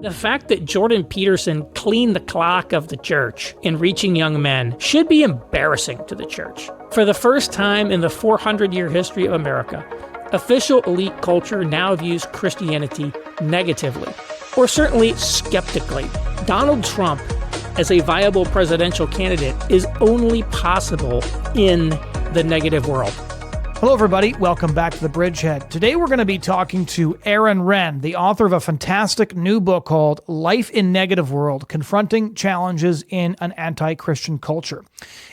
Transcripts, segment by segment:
The fact that Jordan Peterson cleaned the clock of the church in reaching young men should be embarrassing to the church. For the first time in the 400-year history of America, official elite culture now views Christianity negatively, or certainly skeptically. Donald Trump, as a viable presidential candidate, is only possible in the negative world. Hello, everybody. Welcome back to the Bridgehead. Today, we're going to be talking to Aaron Renn, the author of a fantastic new book called Life in Negative World, Confronting Challenges in an Anti-Christian Culture.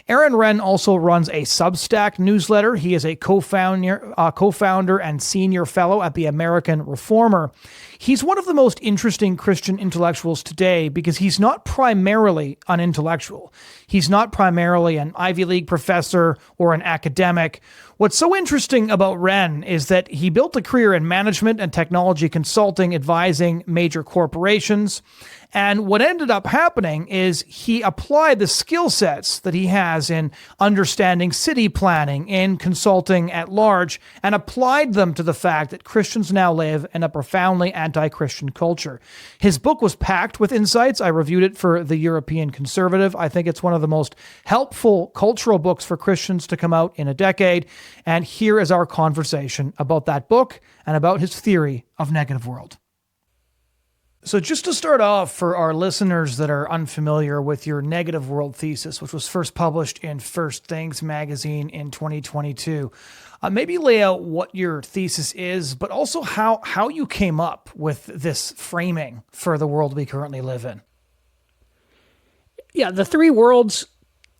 Aaron Renn also runs a Substack newsletter. He is a co-founder and senior fellow at the American Reformer. He's one of the most interesting Christian intellectuals today because he's not primarily an intellectual. He's not primarily an Ivy League professor or an academic. What's so interesting about Renn is that he built a career in management and technology consulting, advising major corporations. And what ended up happening is he applied the skill sets that he has in understanding city planning, in consulting at large, and applied them to the fact that Christians now live in a profoundly anti-Christian culture. His book was packed with insights. I reviewed it for the European Conservative. I think it's one of the most helpful cultural books for Christians to come out in a decade. And here is our conversation about that book and about his theory of negative world. So just to start off, for our listeners that are unfamiliar with your negative world thesis, which was first published in First Things magazine in 2022, maybe lay out what your thesis is, but also how you came up with this framing for the world we currently live in. Yeah, the three worlds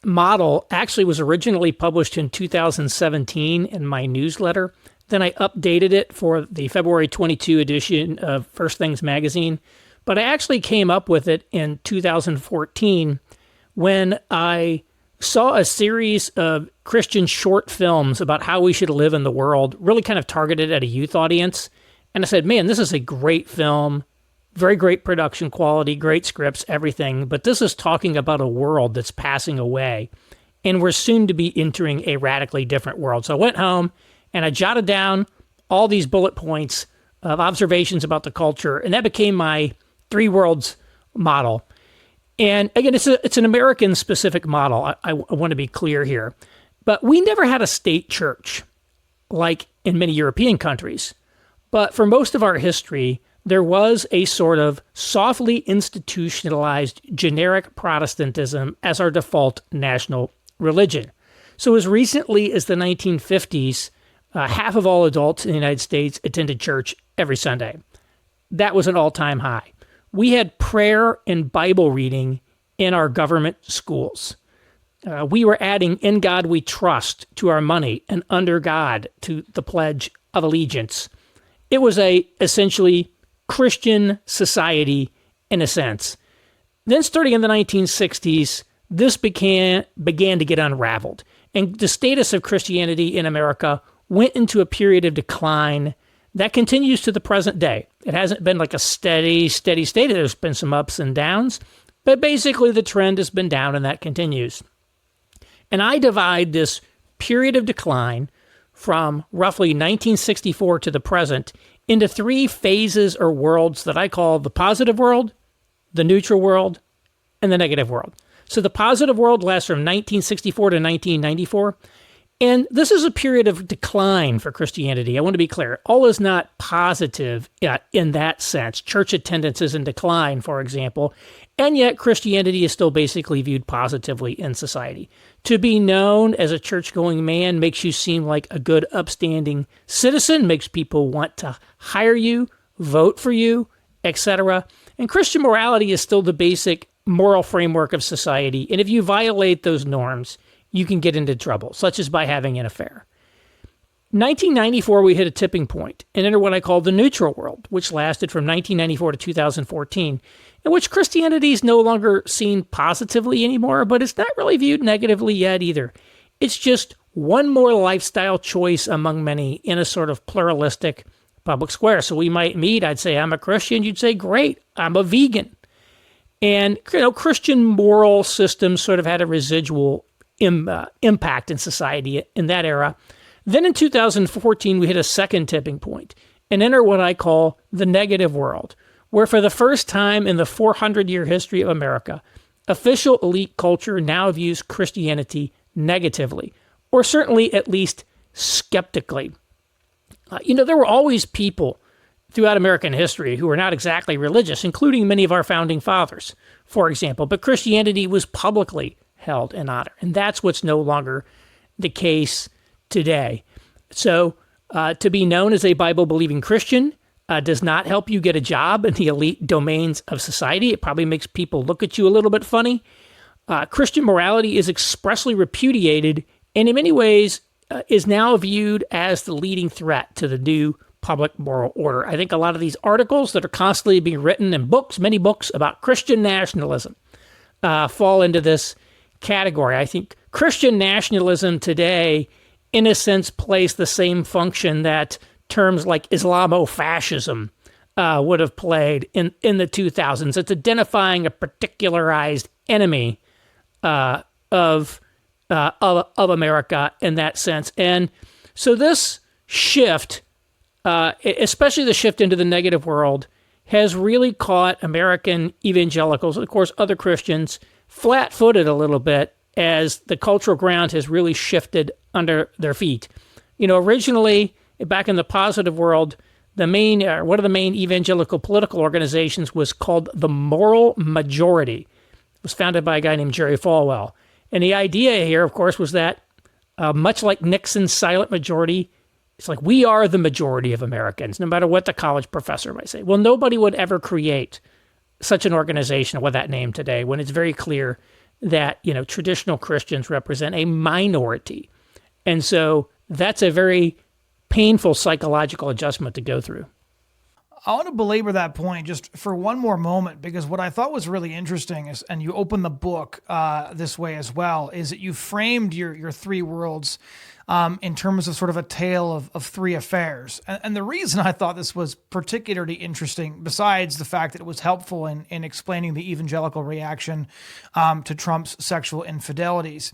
model actually was originally published in 2017 in my newsletter. Then I updated it for the February 22 edition of First Things magazine. But I actually came up with it in 2014 when I saw a series of Christian short films about how we should live in the world, really kind of targeted at a youth audience. And I said, man, this is a great film, very great production quality, great scripts, everything. But this is talking about a world that's passing away. And we're soon to be entering a radically different world. So I went home and I jotted down all these bullet points of observations about the culture, and that became my three worlds model. And again, it's an American-specific model. I want to be clear here. But we never had a state church like in many European countries. But for most of our history, there was a sort of softly institutionalized generic Protestantism as our default national religion. So as recently as the 1950s, half of all adults in the United States attended church every Sunday. That was an all-time high. We had prayer and Bible reading in our government schools. We were adding "In God We Trust" to our money and "Under God" to the Pledge of Allegiance. It was a essentially Christian society in a sense. Then starting in the 1960s, this began to get unraveled. And the status of Christianity in America went into a period of decline that continues to the present day. It hasn't been like a steady state. There's been some ups and downs, but basically the trend has been down and that continues. And I divide this period of decline from roughly 1964 to the present into three phases or worlds that I call the positive world, the neutral world, and the negative world. So the positive world lasts from 1964 to 1994. And this is a period of decline for Christianity. I want to be clear. All is not positive in that sense. Church attendance is in decline, for example, and yet Christianity is still basically viewed positively in society. To be known as a church-going man makes you seem like a good, upstanding citizen, makes people want to hire you, vote for you, etc. And Christian morality is still the basic moral framework of society. And if you violate those norms, you can get into trouble, such as by having an affair. 1994, we hit a tipping point and entered what I call the neutral world, which lasted from 1994 to 2014, in which Christianity is no longer seen positively anymore, but it's not really viewed negatively yet either. It's just one more lifestyle choice among many in a sort of pluralistic public square. So we might meet, I'd say, I'm a Christian, you'd say, great, I'm a vegan. And, Christian moral systems sort of had a residual impact in society in that era. Then in 2014, we hit a second tipping point and enter what I call the negative world, where for the first time in the 400-year history of America, official elite culture now views Christianity negatively, or certainly at least skeptically. There were always people throughout American history who were not exactly religious, including many of our founding fathers, for example, but Christianity was publicly held in honor, and that's what's no longer the case today. So to be known as a Bible-believing Christian does not help you get a job in the elite domains of society. It probably makes people look at you a little bit funny. Christian morality is expressly repudiated, and in many ways is now viewed as the leading threat to the new public moral order. I think a lot of these articles that are constantly being written in books, many books about Christian nationalism, fall into this category. I think Christian nationalism today, in a sense, plays the same function that terms like Islamofascism would have played in the 2000s. It's identifying a particularized enemy of America in that sense. And so this shift, especially the shift into the negative world, has really caught American evangelicals, of course, other Christians, flat-footed a little bit as the cultural ground has really shifted under their feet. Originally, back in the positive world, one of the main evangelical political organizations was called the Moral Majority. It was founded by a guy named Jerry Falwell. And the idea here, of course, was that much like Nixon's silent majority, it's like we are the majority of Americans, no matter what the college professor might say. Well, nobody would ever create such an organization with that name today when it's very clear that, traditional Christians represent a minority. And so that's a very painful psychological adjustment to go through. I want to belabor that point just for one more moment, because what I thought was really interesting is, and you open the book this way as well, is that you framed your three worlds in terms of sort of a tale of three affairs. And the reason I thought this was particularly interesting, besides the fact that it was helpful in explaining the evangelical reaction to Trump's sexual infidelities,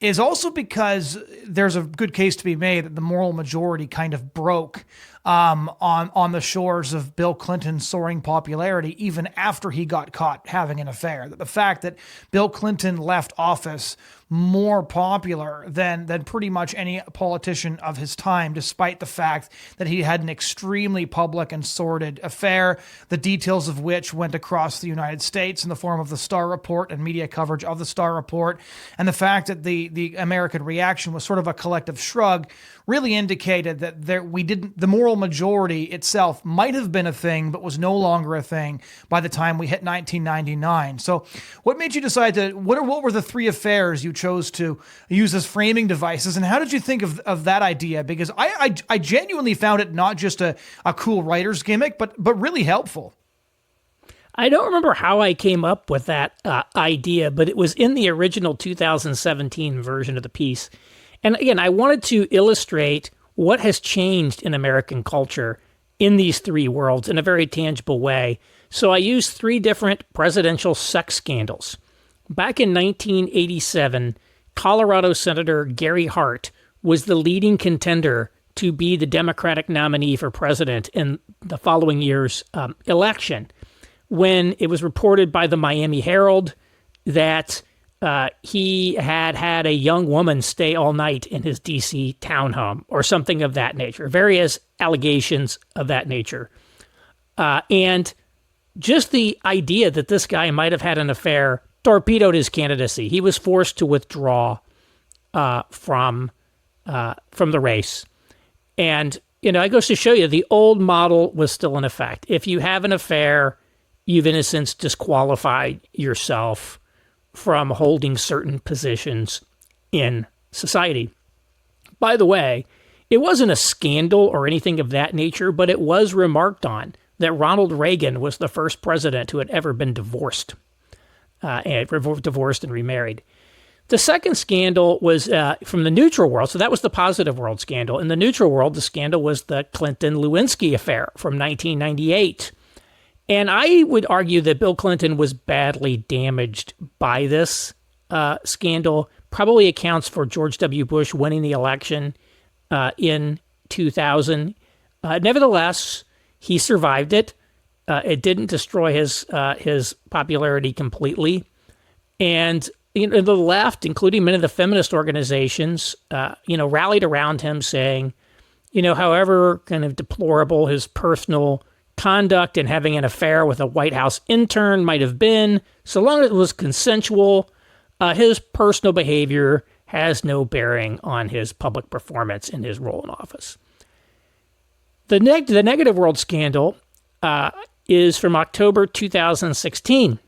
is also because there's a good case to be made that the moral majority kind of broke on the shores of Bill Clinton's soaring popularity, even after he got caught having an affair. That the fact that Bill Clinton left office more popular than pretty much any politician of his time, despite the fact that he had an extremely public and sordid affair, the details of which went across the United States in the form of the Starr Report and media coverage of the Starr Report, and the fact that the American reaction was sort of a collective shrug really indicated that the moral majority itself might have been a thing, but was no longer a thing by the time we hit 1999. So what made you decide what were the three affairs you chose to use as framing devices, and how did you think of that idea? Because I genuinely found it not just a cool writer's gimmick, but really helpful. I don't remember how I came up with that idea, but it was in the original 2017 version of the piece. And again, I wanted to illustrate what has changed in American culture in these three worlds in a very tangible way. So I used three different presidential sex scandals. Back in 1987, Colorado Senator Gary Hart was the leading contender to be the Democratic nominee for president in the following year's election, when it was reported by the Miami Herald that he had a young woman stay all night in his D.C. townhome or something of that nature, various allegations of that nature. And just the idea that this guy might have had an affair torpedoed his candidacy. He was forced to withdraw from the race. And, it goes to show you the old model was still in effect. If you have an affair, you've in a sense disqualified yourself from holding certain positions in society. By the way, it wasn't a scandal or anything of that nature, but it was remarked on that Ronald Reagan was the first president who had ever been divorced and remarried. The second scandal was from the neutral world, so that was the positive world scandal. In the neutral world, the scandal was the Clinton-Lewinsky affair from 1998. And I would argue that Bill Clinton was badly damaged by this scandal, probably accounts for George W. Bush winning the election in 2000. Nevertheless, he survived it. It didn't destroy his popularity completely. And the left, including many of the feminist organizations, rallied around him saying, however kind of deplorable his personal conduct and having an affair with a White House intern might have been, so long as it was consensual, his personal behavior has no bearing on his public performance in his role in office. The Negative World scandal is from October 2016,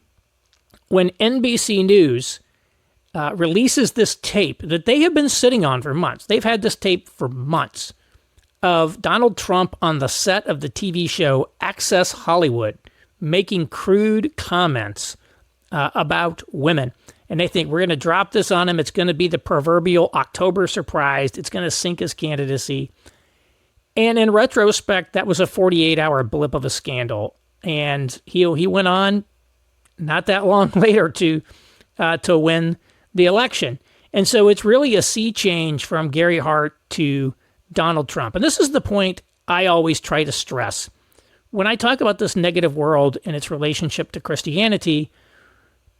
when NBC News releases this tape that they have been sitting on for months. They've had this tape for months of Donald Trump on the set of the TV show Access Hollywood making crude comments about women. And they think, we're going to drop this on him. It's going to be the proverbial October surprise. It's going to sink his candidacy. And in retrospect, that was a 48-hour blip of a scandal. And he went on not that long later to win the election. And so it's really a sea change from Gary Hart to Donald Trump. And this is the point I always try to stress. When I talk about this negative world and its relationship to Christianity,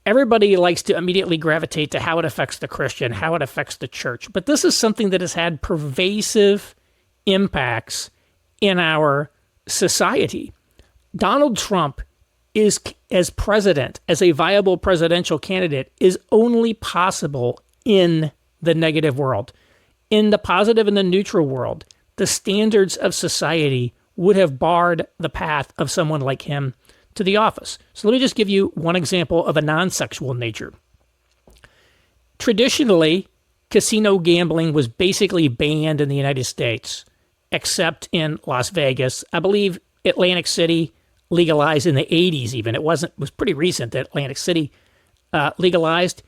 everybody likes to immediately gravitate to how it affects the Christian, how it affects the church. But this is something that has had pervasive impacts in our society. Donald Trump is, as president, as a viable presidential candidate, is only possible in the negative world. In the positive and the neutral world, the standards of society would have barred the path of someone like him to the office. So let me just give you one example of a non-sexual nature. Traditionally, casino gambling was basically banned in the United States, except in Las Vegas. I believe Atlantic City legalized in the 80s even. It was pretty recent that Atlantic City legalized.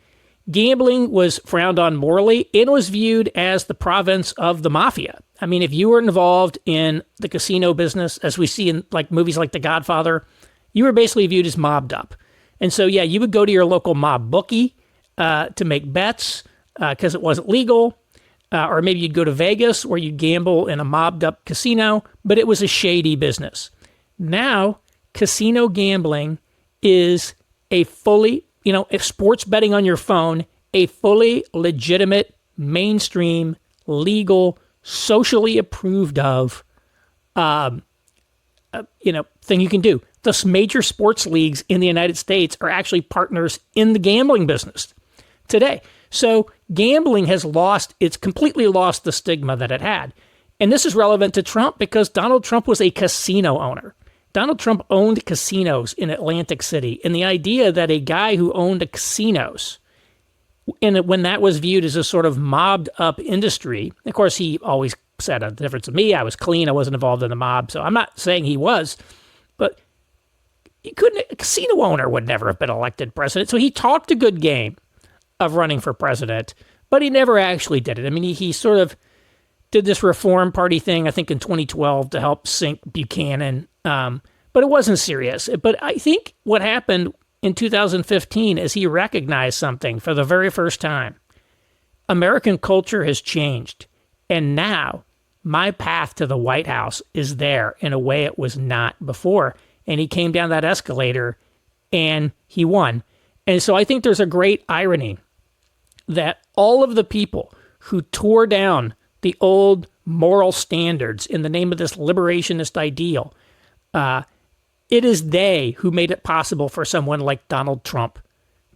Gambling was frowned on morally and was viewed as the province of the mafia. I mean, if you were involved in the casino business, as we see in like movies like The Godfather, you were basically viewed as mobbed up. And so, yeah, you would go to your local mob bookie to make bets because it wasn't legal. Or maybe you'd go to Vegas where you'd gamble in a mobbed up casino, but it was a shady business. Now, casino gambling is a fully, if sports betting on your phone, a fully legitimate, mainstream, legal, socially approved of, thing you can do. The major sports leagues in the United States are actually partners in the gambling business today. So gambling has completely lost the stigma that it had. And this is relevant to Trump because Donald Trump was a casino owner. Donald Trump owned casinos in Atlantic City. And the idea that a guy who owned casinos, and when that was viewed as a sort of mobbed up industry, of course, he always said a difference of me. I was clean. I wasn't involved in the mob. So I'm not saying he was, but a casino owner would never have been elected president. So he talked a good game of running for president, but he never actually did it. I mean, he sort of did this Reform Party thing, I think in 2012 to help sink Buchanan, but it wasn't serious. But I think what happened in 2015 is he recognized something for the very first time. American culture has changed, and now my path to the White House is there in a way it was not before. And he came down that escalator and he won. And so I think there's a great irony that all of the people who tore down the old moral standards in the name of this liberationist ideal, it is they who made it possible for someone like Donald Trump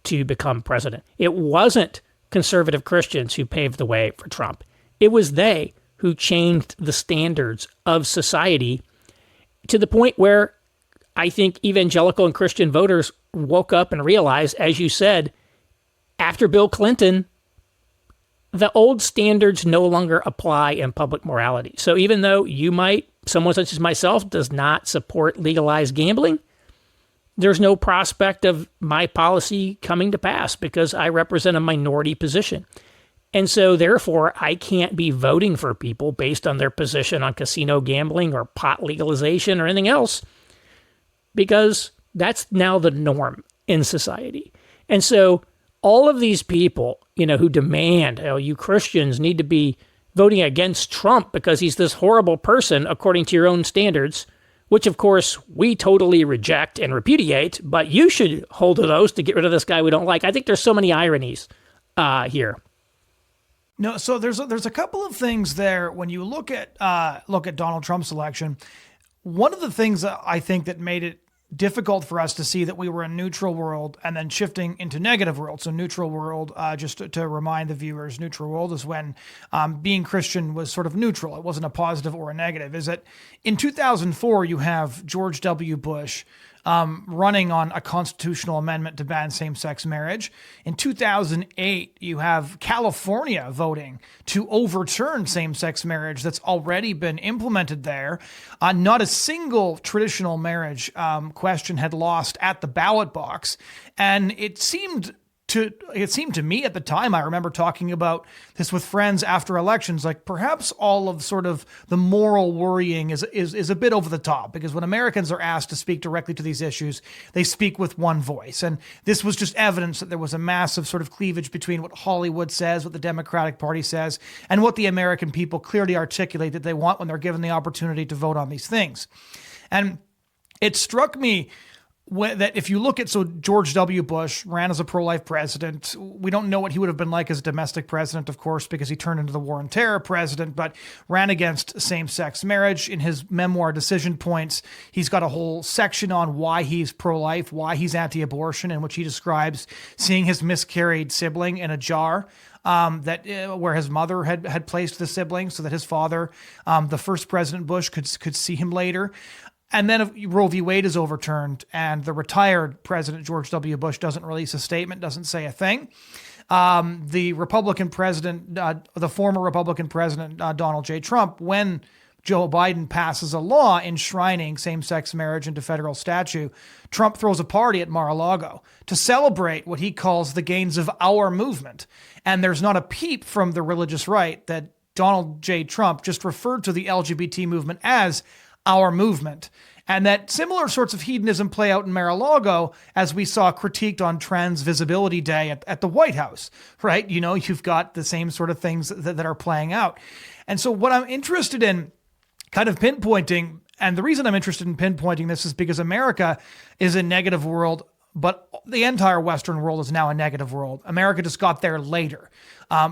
to become president. It wasn't conservative Christians who paved the way for Trump. It was they who changed the standards of society to the point where I think evangelical and Christian voters woke up and realized, as you said, after Bill Clinton, the old standards no longer apply in public morality. So even though someone such as myself does not support legalized gambling, there's no prospect of my policy coming to pass because I represent a minority position. And so therefore, I can't be voting for people based on their position on casino gambling or pot legalization or anything else, because that's now the norm in society. And so all of these people, who demand, you Christians need to be voting against Trump because he's this horrible person according to your own standards. which of course we totally reject and repudiate, but you should hold to those to get rid of this guy we don't like. I think there's so many ironies here. No, so there's a couple of things there when you look at Donald Trump's election. One of the things that I think that made it difficult for us to see that we were a neutral world and then shifting into negative world. So neutral world, just to remind the viewers, neutral world is when being Christian was sort of neutral. It wasn't a positive or a negative. Is that in 2004, you have George W. Bush running on a constitutional amendment to ban same-sex marriage. In 2008, you have California voting to overturn same-sex marriage that's already been implemented there. Not a single traditional marriage question had lost at the ballot box. And it seemed to me at the time, I remember talking about this with friends after elections, like perhaps all of sort of the moral worrying is a bit over the top, because when Americans are asked to speak directly to these issues, they speak with one voice. And this was just evidence that there was a massive sort of cleavage between what Hollywood says, what the Democratic Party says, and what the American people clearly articulate that they want when they're given the opportunity to vote on these things. And it struck me that if you look at, so George W. Bush ran as a pro-life president. We don't know what he would have been like as a domestic president, of course, because he turned into the war on terror president, but ran against same-sex marriage. In his memoir, Decision Points, he's got a whole section on why he's pro-life, why he's anti-abortion, in which he describes seeing his miscarried sibling in a jar where his mother had placed the sibling so that his father, the first President Bush, could see him later. And then if Roe v. Wade is overturned and the retired President George W. Bush doesn't release a statement, doesn't say a thing, the Republican president, the former Republican president, Donald J. Trump, when Joe Biden passes a law enshrining same-sex marriage into federal statute, Trump throws a party at Mar-a-Lago to celebrate what he calls the gains of our movement. And there's not a peep from the religious right that Donald J. Trump just referred to the LGBT movement as our movement. And that similar sorts of hedonism play out in Mar-a-Lago, as we saw critiqued on Trans Visibility Day at the White House, right? You know, you've got the same sort of things that are playing out. And so what I'm interested in kind of pinpointing, and the reason I'm interested in pinpointing this is because America is a negative world, but the entire Western world is now a negative world. America just got there later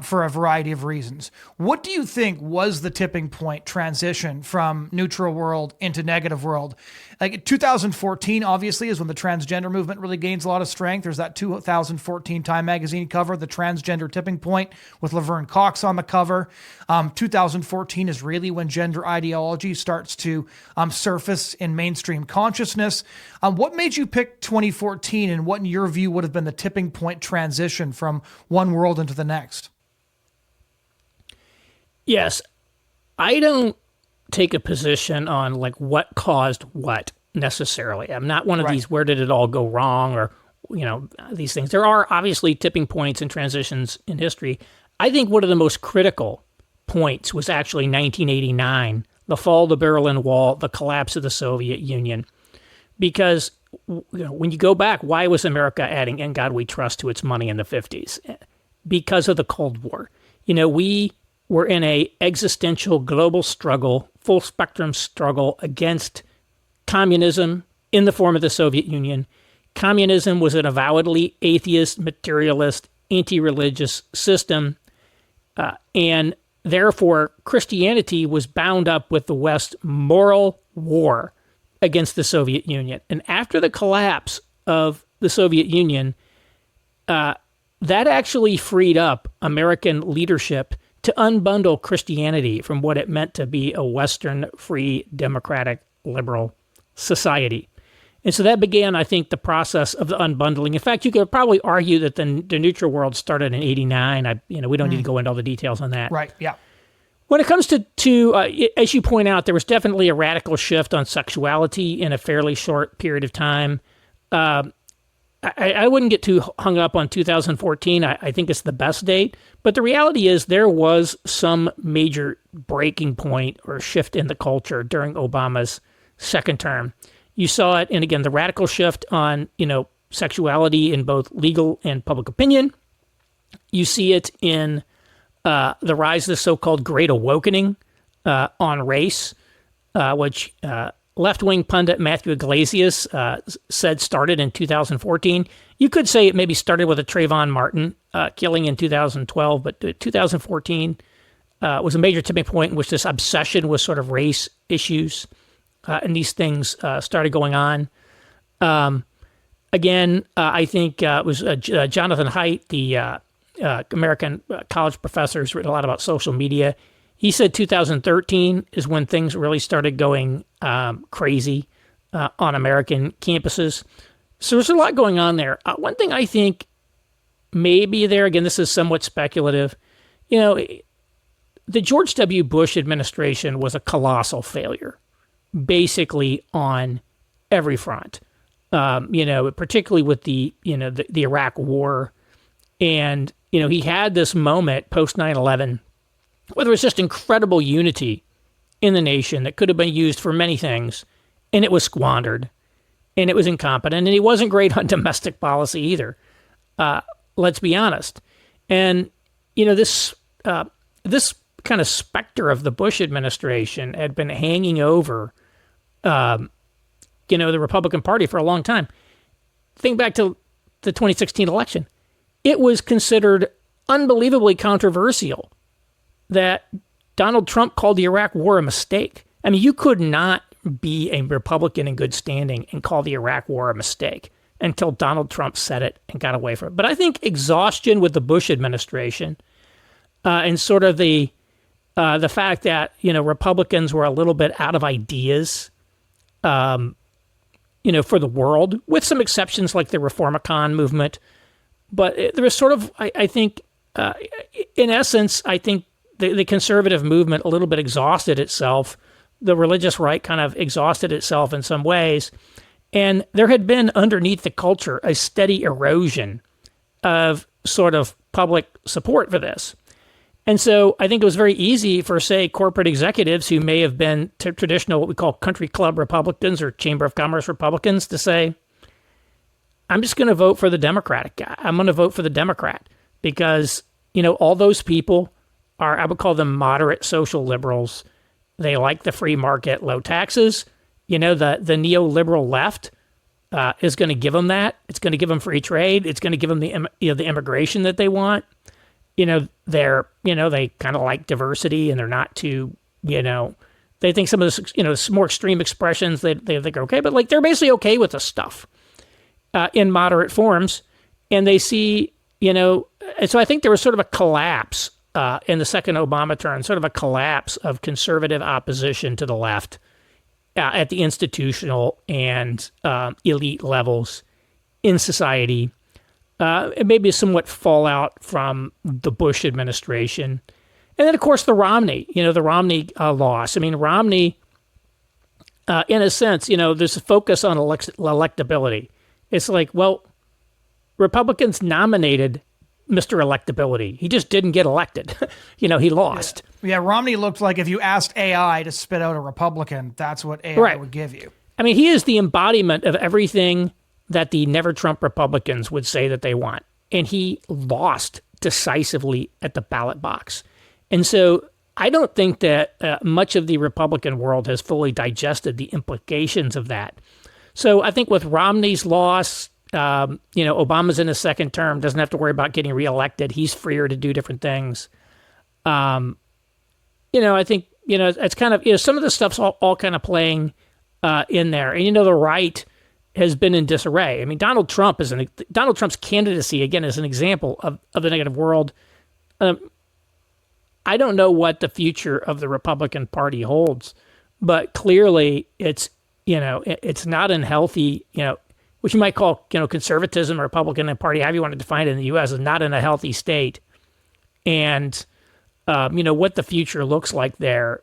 for a variety of reasons. What do you think was the tipping point transition from neutral world into negative world? Like 2014, obviously, is when the transgender movement really gains a lot of strength. There's that 2014 Time magazine cover, The Transgender Tipping Point, with Laverne Cox on the cover. 2014 is really when gender ideology starts to surface in mainstream consciousness. What made you pick 2014, and what, in your view, would have been the tipping point transition from one world into the next? Yes, I don't take a position on like what caused what necessarily. I'm not one of these, where did it all go wrong, or, you know, these things. There are obviously tipping points and transitions in history. I think one of the most critical points was actually 1989, the fall of the Berlin Wall, the collapse of the Soviet Union. Because, you know, when you go back, why was America adding "In God We Trust" to its money in the 50s? Because of the Cold War. You know, we were in a existential global struggle, full spectrum struggle against communism in the form of the Soviet Union. Communism was an avowedly atheist, materialist, anti-religious system, and therefore Christianity was bound up with the West's moral war against the Soviet Union. And after the collapse of the Soviet Union, that actually freed up American leadership to unbundle Christianity from what it meant to be a Western, free, democratic, liberal society. And so that began, I think, the process of the unbundling. In fact, you could probably argue that the neutral world started in 89. We don't need to go into all the details on that. Right, yeah. When it comes to as you point out, there was definitely a radical shift on sexuality in a fairly short period of time. I wouldn't get too hung up on 2014. I think it's the best date. But the reality is there was some major breaking point or shift in the culture during Obama's second term. You saw it in, again, the radical shift on, sexuality in both legal and public opinion. You see it in the rise of the so-called Great Awakening on race, which left-wing pundit Matthew Iglesias said started in 2014. You could say it maybe started with a Trayvon Martin killing in 2012, but 2014 was a major tipping point in which this obsession with sort of race issues and these things started going on. Again, I think it was Jonathan Haidt, the American college professor who's written a lot about social media. He said 2013 is when things really started going crazy on American campuses. So there's a lot going on there. One thing I think maybe there, again, this is somewhat speculative, the George W. Bush administration was a colossal failure, basically on every front. Particularly with the Iraq War, and he had this moment post 9/11 where there was just incredible unity in the nation that could have been used for many things, and it was squandered, and it was incompetent, and he wasn't great on domestic policy either. Let's be honest. And this kind of specter of the Bush administration had been hanging over the Republican Party for a long time. Think back to the 2016 election. It was considered unbelievably controversial that Donald Trump called the Iraq War a mistake. I mean, you could not be a Republican in good standing and call the Iraq War a mistake until Donald Trump said it and got away from it. But I think exhaustion with the Bush administration and sort of the fact that, Republicans were a little bit out of ideas, for the world, with some exceptions like the Reformicon movement. But there was sort of, I think, in essence, I think the conservative movement a little bit exhausted itself. The religious right kind of exhausted itself in some ways. And there had been underneath the culture a steady erosion of sort of public support for this. And so I think it was very easy for, say, corporate executives who may have been traditional, what we call country club Republicans or Chamber of Commerce Republicans, to say, I'm just going to vote for the Democratic guy. I'm going to vote for the Democrat because, all those people are, I would call them moderate social liberals. They like the free market, low taxes. The neoliberal left is going to give them that. It's going to give them free trade. It's going to give them the immigration that they want. They kind of like diversity, and they're not too, they think some of this, more extreme expressions they think are okay, but like they're basically okay with the stuff in moderate forms, and they see, and so I think there was sort of a collapse in the second Obama term, sort of a collapse of conservative opposition to the left at the institutional and elite levels in society. It may be somewhat fallout from the Bush administration. And then, of course, the Romney loss. I mean, Romney, in a sense, there's a focus on electability. It's like, well, Republicans nominated Mr. Electability. He just didn't get elected. He lost. Yeah, Romney looked like if you asked AI to spit out a Republican, that's what AI would give you. I mean, he is the embodiment of everything that the Never Trump Republicans would say that they want. And he lost decisively at the ballot box. And so I don't think that much of the Republican world has fully digested the implications of that. So I think with Romney's loss, Obama's in his second term, doesn't have to worry about getting reelected. He's freer to do different things. I think, it's kind of, some of the stuff's all kind of playing in there. And, the right has been in disarray. I mean, Donald Trump's candidacy, again, is an example of the negative world. I don't know what the future of the Republican Party holds, but clearly it's not unhealthy, which you might call, conservatism, Republican Party, however you want to define it in the U.S., is not in a healthy state. And, what the future looks like there,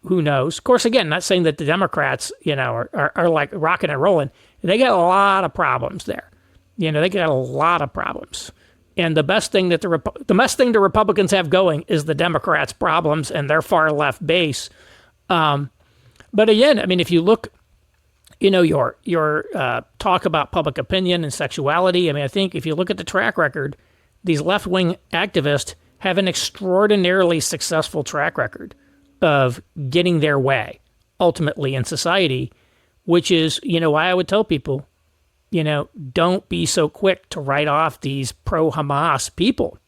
who knows? Of course, again, not saying that the Democrats, are like rocking and rolling. They got a lot of problems there. They got a lot of problems. And the best thing that the best thing the Republicans have going is the Democrats' problems and their far left base. But again, I mean, if you look, your talk about public opinion and sexuality, I mean, I think if you look at the track record, these left-wing activists have an extraordinarily successful track record of getting their way ultimately in society. which is, why I would tell people, don't be so quick to write off these pro-Hamas people.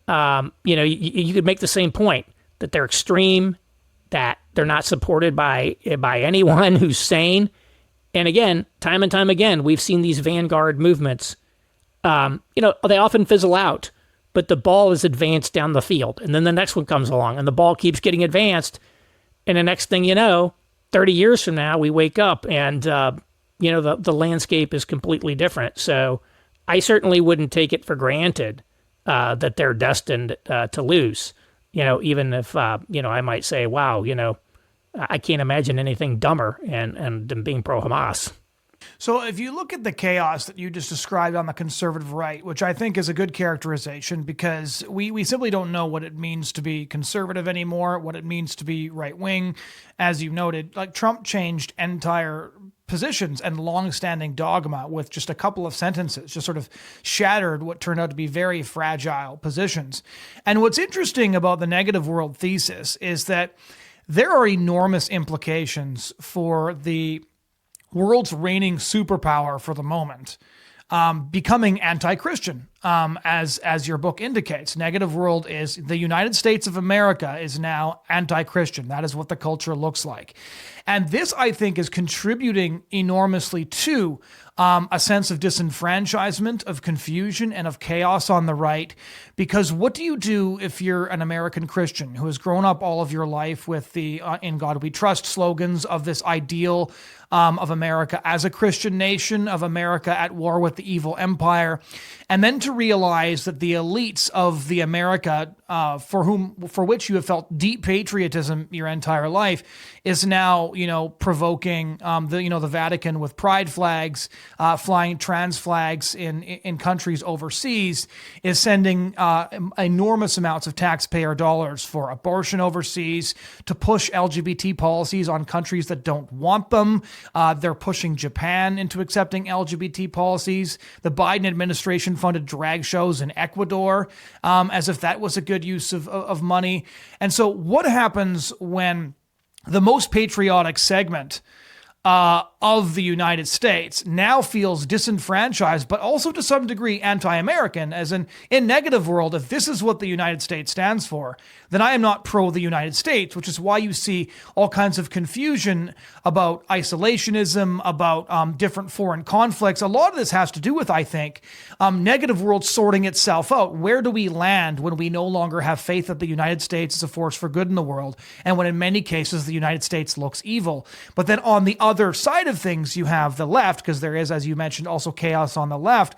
You could make the same point that they're extreme, that they're not supported by anyone who's sane. And again, time and time again, we've seen these vanguard movements. They often fizzle out, but the ball is advanced down the field. And then the next one comes along and the ball keeps getting advanced. And the next thing you know, 30 years from now, we wake up and, the landscape is completely different. So I certainly wouldn't take it for granted that they're destined to lose, even if, I might say, wow, I can't imagine anything dumber and than being pro-Hamas. So if you look at the chaos that you just described on the conservative right, which I think is a good characterization because we simply don't know what it means to be conservative anymore, what it means to be right-wing. As you noted, like Trump changed entire positions and long-standing dogma with just a couple of sentences, just sort of shattered what turned out to be very fragile positions. And what's interesting about the negative world thesis is that there are enormous implications for the world's reigning superpower for the moment, becoming anti-Christian, as your book indicates. Negative world is the United States of America is now anti-Christian. That is what the culture looks like. And this, I think, is contributing enormously to a sense of disenfranchisement, of confusion, and of chaos on the right. Because what do you do if you're an American Christian who has grown up all of your life with the "In God We Trust" slogans of this ideal of America as a Christian nation, of America at war with the evil empire, and then to realize that the elites of the America for which you have felt deep patriotism your entire life is now, provoking the Vatican with pride flags, flying trans flags in countries overseas, is sending enormous amounts of taxpayer dollars for abortion overseas, to push LGBT policies on countries that don't want them. They're pushing Japan into accepting LGBT policies. The Biden administration funded drag shows in Ecuador, as if that was a good use of money. And so what happens when the most patriotic segment of the United States now feels disenfranchised, but also to some degree anti-American, as in negative world, if this is what the United States stands for, then I am not pro the United States, which is why you see all kinds of confusion about isolationism, about different foreign conflicts. A lot of this has to do with, I think, negative world sorting itself out. Where do we land when we no longer have faith that the United States is a force for good in the world, and when in many cases the United States looks evil? But then on the other side of things, you have the left, because there is, as you mentioned, also chaos on the left,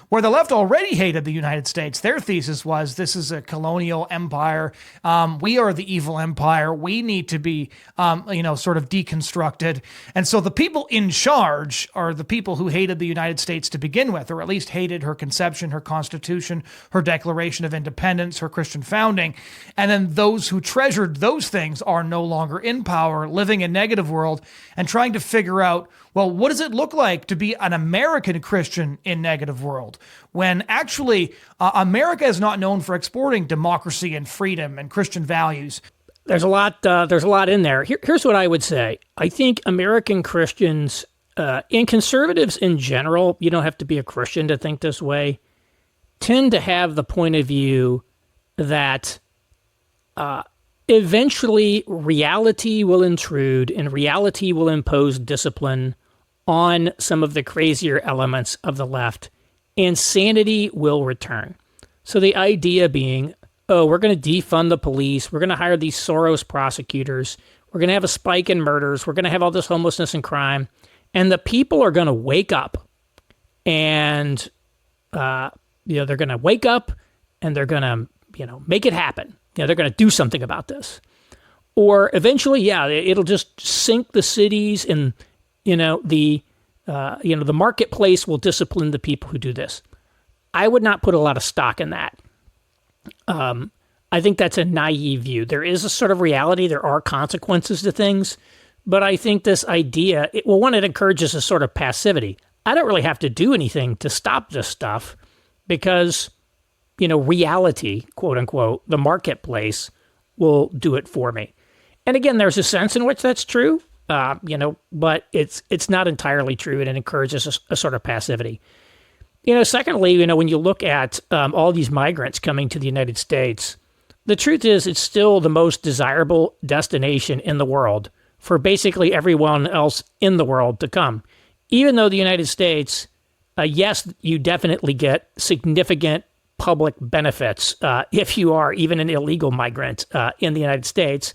where the left already hated the United States. Their thesis was, this is a colonial empire. We are the evil empire. We need to be, sort of deconstructed. And so the people in charge are the people who hated the United States to begin with, or at least hated her conception, her constitution, her Declaration of Independence, her Christian founding. And then those who treasured those things are no longer in power, living in negative world and trying to figure out, well, what does it look like to be an American Christian in negative world? When actually America is not known for exporting democracy and freedom and Christian values. There's a lot in there. Here's what I would say. I think American Christians and conservatives in general, you don't have to be a Christian to think this way, tend to have the point of view that eventually reality will intrude and reality will impose discipline on some of the crazier elements of the left, and sanity will return. So the idea being, we're going to defund the police, we're going to hire these Soros prosecutors, we're going to have a spike in murders, we're going to have all this homelessness and crime, and the people are going to wake up, and they're going to wake up and they're going to make it happen. They're going to do something about this. Or eventually, it'll just sink the cities, and the marketplace will discipline the people who do this. I would not put a lot of stock in that. I think that's a naive view. There is a sort of reality. There are consequences to things. But I think this idea, it encourages a sort of passivity. I don't really have to do anything to stop this stuff because, reality, quote unquote, the marketplace will do it for me. And again, there's a sense in which that's true. but it's not entirely true, and it encourages a sort of passivity. Secondly, when you look at all these migrants coming to the United States, the truth is it's still the most desirable destination in the world for basically everyone else in the world to come. Even though the United States, yes, you definitely get significant public benefits if you are even an illegal migrant in the United States.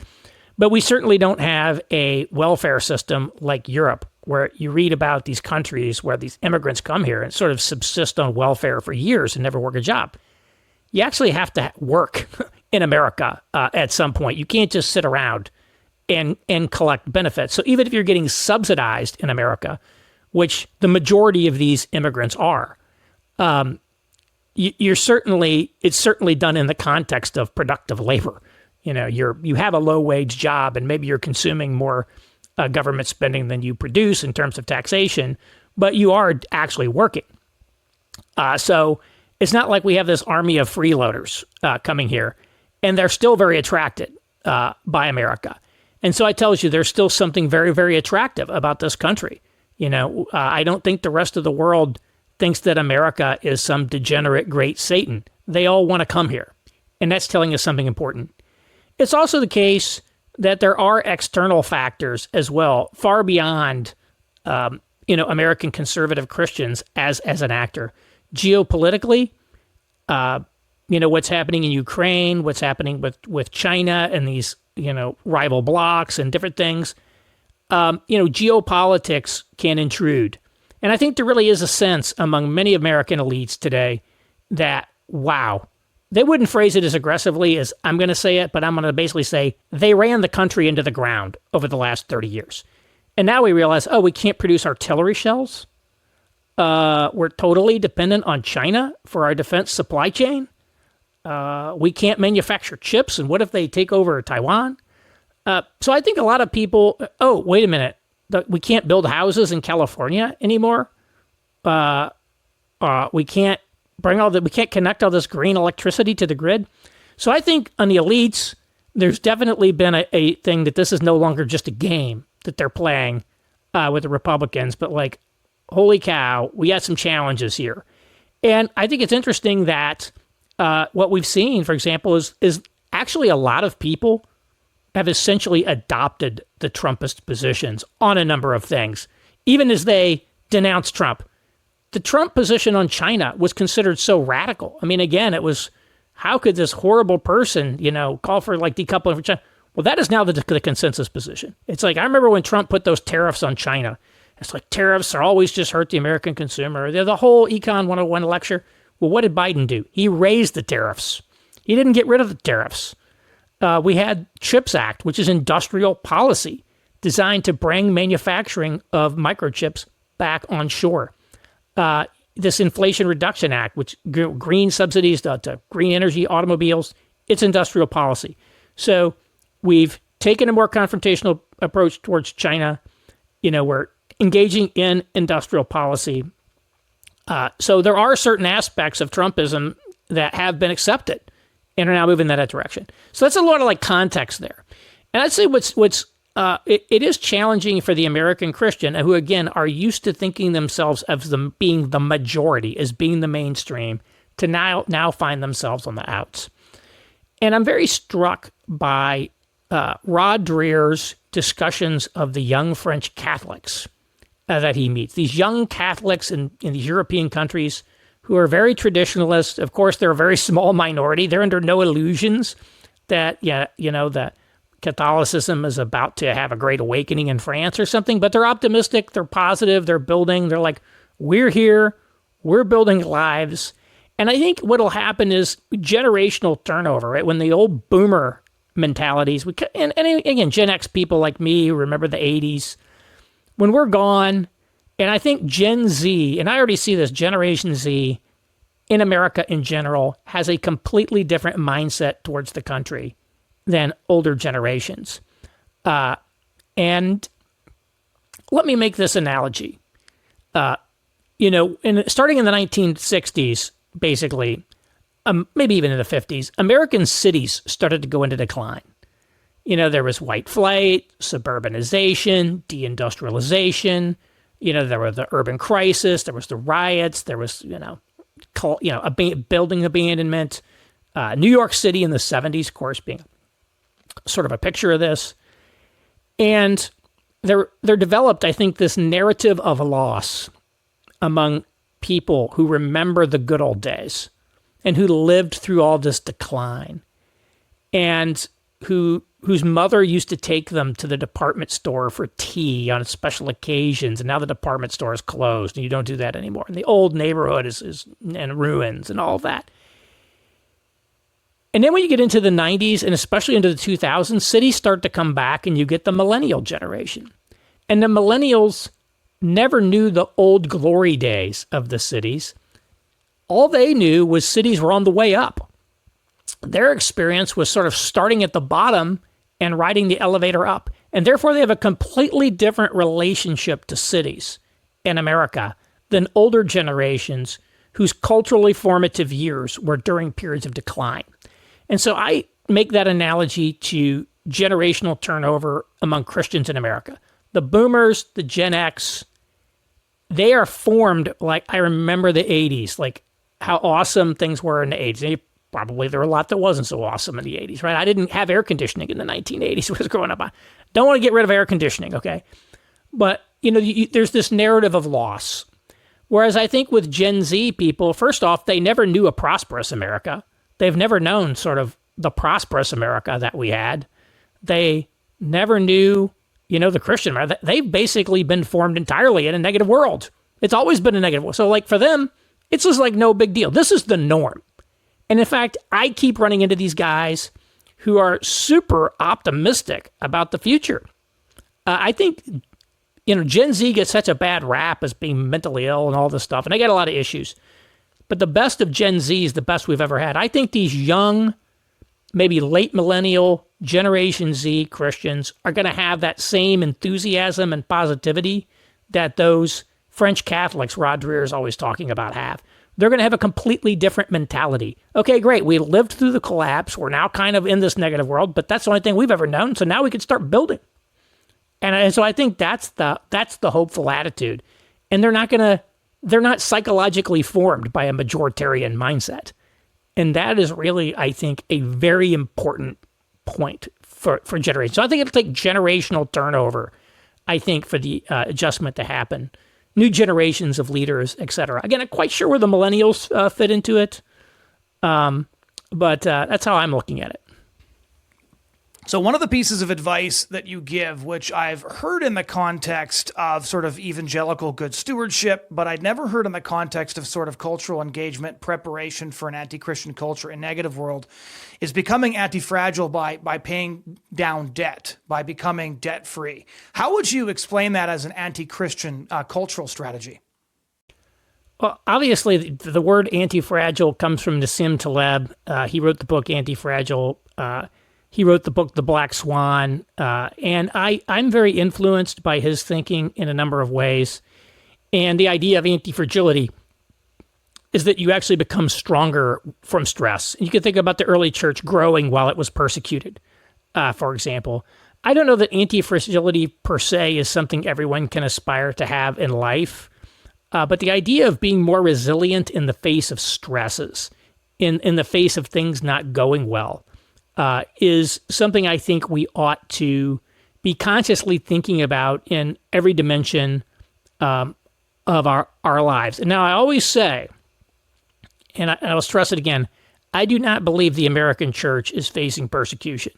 But we certainly don't have a welfare system like Europe, where you read about these countries where these immigrants come here and sort of subsist on welfare for years and never work a job. You actually have to work in America at some point. You can't just sit around and collect benefits. So even if you're getting subsidized in America, which the majority of these immigrants are, it's certainly done in the context of productive labor. You have a low wage job and maybe you're consuming more government spending than you produce in terms of taxation, but you are actually working. So it's not like we have this army of freeloaders coming here, and they're still very attracted by America. And so it tells you there's still something very, very attractive about this country. I don't think the rest of the world thinks that America is some degenerate great Satan. They all want to come here, and that's telling us something important. It's also the case that there are external factors as well, far beyond, American conservative Christians as an actor. Geopolitically, what's happening in Ukraine, what's happening with China and these, rival blocs and different things. Geopolitics can intrude. And I think there really is a sense among many American elites today that, wow, they wouldn't phrase it as aggressively as I'm going to say it, but I'm going to basically say they ran the country into the ground over the last 30 years. And now we realize, we can't produce artillery shells. We're totally dependent on China for our defense supply chain. We can't manufacture chips. And what if they take over Taiwan? So I think a lot of people, wait a minute, we can't build houses in California anymore. We can't we can't connect all this green electricity to the grid. So I think on the elites, there's definitely been a thing that this is no longer just a game that they're playing with the Republicans, but like, holy cow, we got some challenges here. And I think it's interesting that what we've seen, for example, is actually a lot of people have essentially adopted the Trumpist positions on a number of things, even as they denounce Trump. The Trump position on China was considered so radical. I mean, again, it was, how could this horrible person, call for like decoupling from China? Well, that is now the consensus position. It's like, I remember when Trump put those tariffs on China. It's like, tariffs are always just hurt the American consumer. They're the whole Econ 101 lecture. Well, what did Biden do? He raised the tariffs. He didn't get rid of the tariffs. We had CHIPS Act, which is industrial policy designed to bring manufacturing of microchips back on shore. This Inflation Reduction Act, which green subsidies to green energy automobiles, it's industrial policy. So we've taken a more confrontational approach towards China. We're engaging in industrial policy. So there are certain aspects of Trumpism that have been accepted and are now moving in that direction. So that's a lot of like context there. And I'd say it is challenging for the American Christian, who again are used to thinking themselves as being the majority, as being the mainstream, to now find themselves on the outs. And I'm very struck by Rod Dreher's discussions of the young French Catholics that he meets. These young Catholics in these European countries who are very traditionalist. Of course, they're a very small minority. They're under no illusions that, that Catholicism is about to have a great awakening in France or something, but they're optimistic, they're positive, they're building, they're like, we're here, we're building lives. And I think what'll happen is generational turnover, right? When the old boomer mentalities, and again, Gen X people like me who remember the 80s, when we're gone, and I think Gen Z, and I already see this, Generation Z in America in general, has a completely different mindset towards the country than older generations. And let me make this analogy. Starting in the 1960s, basically, maybe even in the 50s, American cities started to go into decline. There was white flight, suburbanization, deindustrialization. There was the urban crisis. There was the riots. There was, building abandonment. New York City in the 70s, of course, being sort of a picture of this. And there developed, I think, this narrative of loss among people who remember the good old days and who lived through all this decline, and whose mother used to take them to the department store for tea on special occasions, and now the department store is closed and you don't do that anymore. And the old neighborhood is in ruins and all that. And then when you get into the 90s and especially into the 2000s, cities start to come back and you get the millennial generation. And the millennials never knew the old glory days of the cities. All they knew was cities were on the way up. Their experience was sort of starting at the bottom and riding the elevator up. And therefore, they have a completely different relationship to cities in America than older generations whose culturally formative years were during periods of decline. And so I make that analogy to generational turnover among Christians in America. The boomers, the Gen X, they are formed like, I remember the 80s, like how awesome things were in the 80s. And probably there were a lot that wasn't so awesome in the 80s, right? I didn't have air conditioning in the 1980s when I was growing up. I don't want to get rid of air conditioning, okay? But, there's this narrative of loss. Whereas I think with Gen Z people, first off, they never knew a prosperous America. They've never known sort of the prosperous America that we had. They never knew, the Christian America. They've basically been formed entirely in a negative world. It's always been a negative world. So like for them, it's just like no big deal. This is the norm. And in fact, I keep running into these guys who are super optimistic about the future. I think, Gen Z gets such a bad rap as being mentally ill and all this stuff, and they got a lot of issues. But the best of Gen Z is the best we've ever had. I think these young, maybe late millennial, Generation Z Christians are going to have that same enthusiasm and positivity that those French Catholics Rod Dreher is always talking about have. They're going to have a completely different mentality. Okay, great. We lived through the collapse. We're now kind of in this negative world, but that's the only thing we've ever known. So now we can start building. And so I think that's the hopeful attitude. And they're not psychologically formed by a majoritarian mindset. And that is really, I think, a very important point for generations. So I think it'll take generational turnover, I think, for the adjustment to happen. New generations of leaders, et cetera. Again, I'm quite sure where the millennials fit into it, but that's how I'm looking at it. So one of the pieces of advice that you give, which I've heard in the context of sort of evangelical good stewardship, but I'd never heard in the context of sort of cultural engagement, preparation for an anti-Christian culture in negative world, is becoming anti-fragile by paying down debt, by becoming debt-free. How would you explain that as an anti-Christian cultural strategy? Well, obviously, the word anti-fragile comes from Nassim Taleb. He wrote the book Anti-Fragile. He wrote the book The Black Swan, and I'm very influenced by his thinking in a number of ways. And the idea of antifragility is that you actually become stronger from stress. And you can think about the early church growing while it was persecuted, for example. I don't know that antifragility per se is something everyone can aspire to have in life, but the idea of being more resilient in the face of stresses, in the face of things not going well, is something I think we ought to be consciously thinking about in every dimension of our lives. And now I always say, and I'll stress it again, I do not believe the American church is facing persecution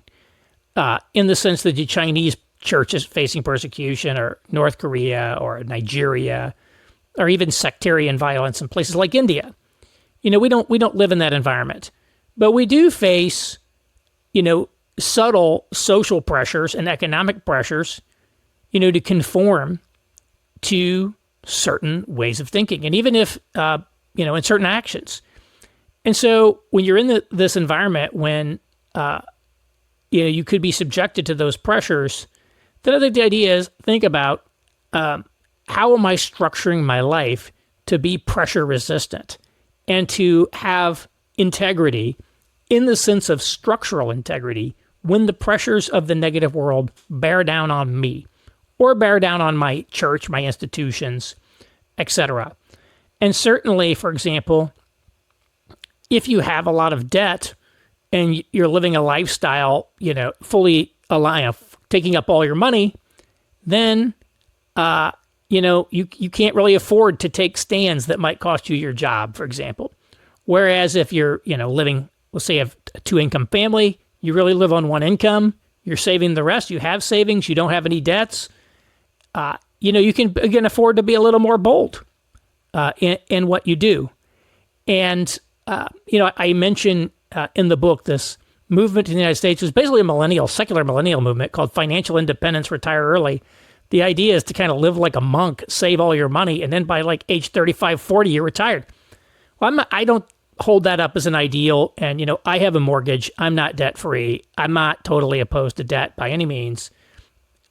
in the sense that the Chinese church is facing persecution, or North Korea or Nigeria, or even sectarian violence in places like India. We don't live in that environment, but we do face subtle social pressures and economic pressures, to conform to certain ways of thinking. And even if, in certain actions. And so when you're in this environment, when, you could be subjected to those pressures, then I think the idea is think about how am I structuring my life to be pressure resistant and to have integrity in the sense of structural integrity when the pressures of the negative world bear down on me or bear down on my church, my institutions, etc. And certainly, for example, if you have a lot of debt and you're living a lifestyle, fully aligned, taking up all your money, then, you can't really afford to take stands that might cost you your job, for example. Whereas if you're, living, let's say, a two-income family, you really live on one income, you're saving the rest, you have savings, you don't have any debts, you can afford to be a little more bold in what you do. And, I mentioned in the book this movement in the United States was basically a secular millennial movement called Financial Independence, Retire Early. The idea is to kind of live like a monk, save all your money, and then by like age 35, 40, you're retired. Well, I don't hold that up as an ideal. And, I have a mortgage. I'm not debt-free. I'm not totally opposed to debt by any means.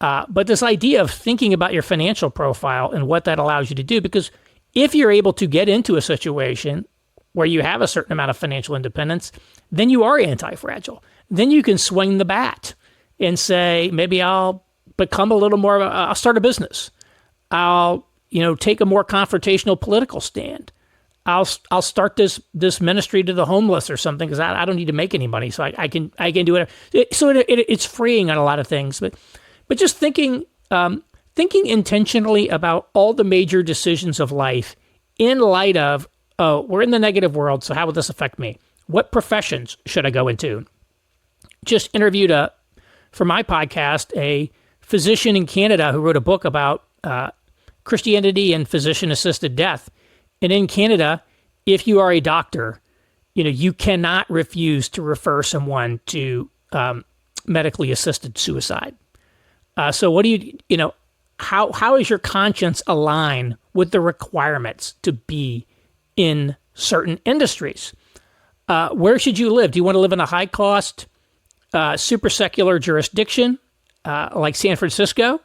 But this idea of thinking about your financial profile and what that allows you to do, because if you're able to get into a situation where you have a certain amount of financial independence, then you are anti-fragile. Then you can swing the bat and say, maybe I'll become a little more, I'll start a business. I'll, take a more confrontational political stand. I'll start this ministry to the homeless or something because I don't need to make any money, so I can do it. It's freeing on a lot of things, but just thinking intentionally about all the major decisions of life in light of, oh, we're in the negative world, so how will this affect me? What professions should I go into? Just interviewed for my podcast a physician in Canada who wrote a book about Christianity and physician-assisted death. And in Canada, if you are a doctor, you cannot refuse to refer someone to medically assisted suicide. So what do how is your conscience align with the requirements to be in certain industries? Where should you live? Do you want to live in a high-cost, super secular jurisdiction like San Francisco?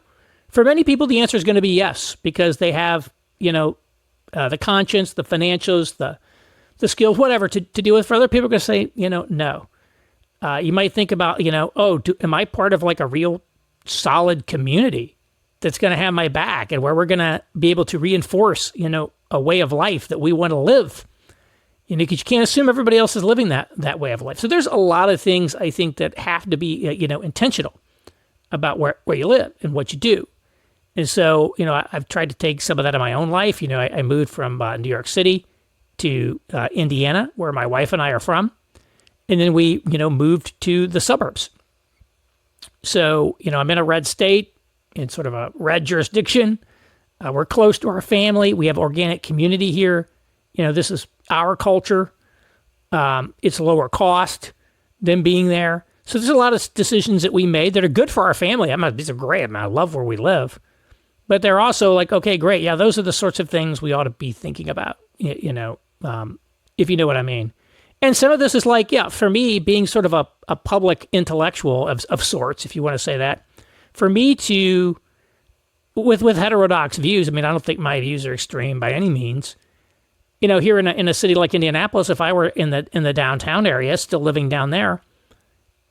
For many people, the answer is going to be yes, because they have, the conscience, the financials, the skills, whatever to deal with. For other people, are going to say, no. You might think about, am I part of like a real solid community that's going to have my back and where we're going to be able to reinforce, a way of life that we want to live? Because you can't assume everybody else is living that way of life. So there's a lot of things I think that have to be, intentional about where you live and what you do. And so, I've tried to take some of that in my own life. I moved from New York City to Indiana, where my wife and I are from. And then we, moved to the suburbs. So, I'm in a red state, in sort of a red jurisdiction. We're close to our family. We have organic community here. This is our culture. It's lower cost than being there. So there's a lot of decisions that we made that are good for our family. These are great. I love where we live. But they're also like, okay, great. Yeah, those are the sorts of things we ought to be thinking about, if you know what I mean. And some of this is like, for me, being sort of a public intellectual of sorts, if you want to say that, for me to, with heterodox views, I don't think my views are extreme by any means. Here in a city like Indianapolis, if I were in the downtown area, still living down there,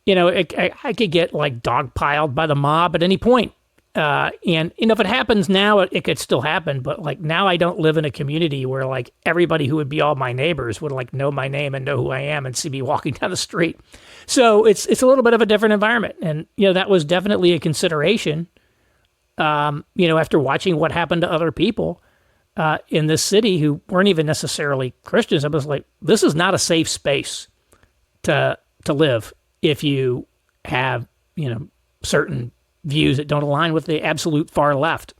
I could get like dogpiled by the mob at any point. And if it happens now, it could still happen. But like now I don't live in a community where like everybody who would be all my neighbors would like know my name and know who I am and see me walking down the street. So it's a little bit of a different environment. And, that was definitely a consideration, after watching what happened to other people in this city who weren't even necessarily Christians. I was like, this is not a safe space to live if you have, certain views that don't align with the absolute far left.